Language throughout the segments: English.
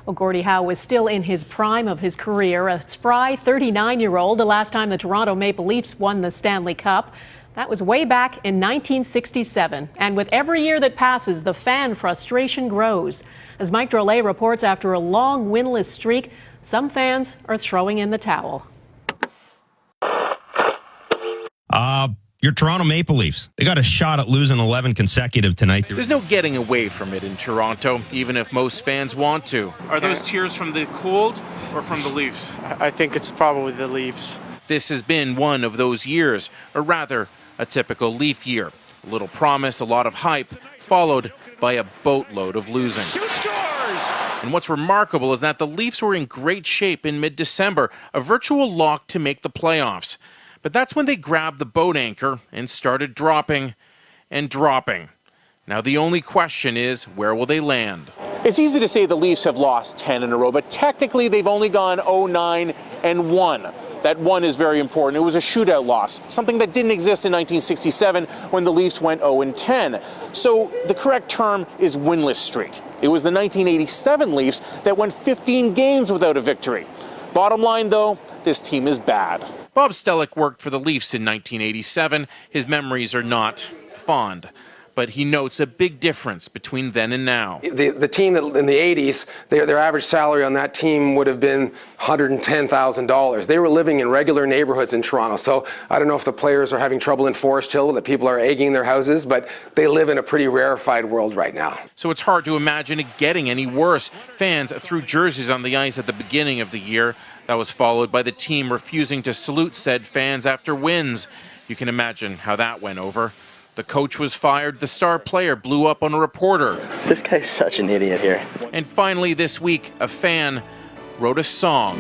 Well, Gordie Howe was still in his prime of his career, a spry 39-year-old, the last time the Toronto Maple Leafs won the Stanley Cup. That was way back in 1967. And with every year that passes, the fan frustration grows. As Mike Drolet reports, after a long winless streak, some fans are throwing in the towel. Your Toronto Maple Leafs, they got a shot at losing 11 consecutive tonight. There's no getting away from it in Toronto, even if most fans want to. Are those tears from the cold or from the Leafs? I think it's probably the Leafs. This has been one of those years, or rather, a typical Leaf year. A little promise, a lot of hype, followed by a boatload of losing. Shoot scores! And what's remarkable is that the Leafs were in great shape in mid-December, a virtual lock to make the playoffs. But that's when they grabbed the boat anchor and started dropping and dropping. Now the only question is, where will they land? It's easy to say the Leafs have lost 10 in a row, but technically they've only gone 0-9-1. That one is very important. It was a shootout loss, something that didn't exist in 1967 when the Leafs went 0-10. So the correct term is winless streak. It was the 1987 Leafs that went 15 games without a victory. Bottom line, though, this team is bad. Bob Stellick worked for the Leafs in 1987. His memories are not fond, but he notes a big difference between then and now. The team that in the 80s, their average salary on that team would have been $110,000. They were living in regular neighborhoods in Toronto. So I don't know if the players are having trouble in Forest Hill, that people are egging their houses, but they live in a pretty rarefied world right now. So it's hard to imagine it getting any worse. Fans threw jerseys on the ice at the beginning of the year. That was followed by the team refusing to salute said fans after wins. You can imagine how that went over. The coach was fired, the star player blew up on a reporter. This guy's such an idiot here. And finally this week, a fan wrote a song.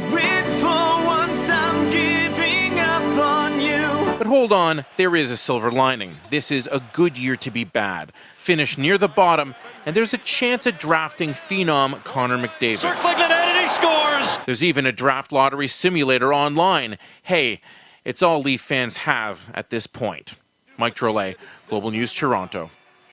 But hold on, there is a silver lining. This is a good year to be bad. Finish near the bottom, and there's a chance at drafting phenom Connor McDavid. Circling the net and he scores! There's even a draft lottery simulator online. Hey, it's all Leaf fans have at this point. Mike Drolet, Global News, Toronto.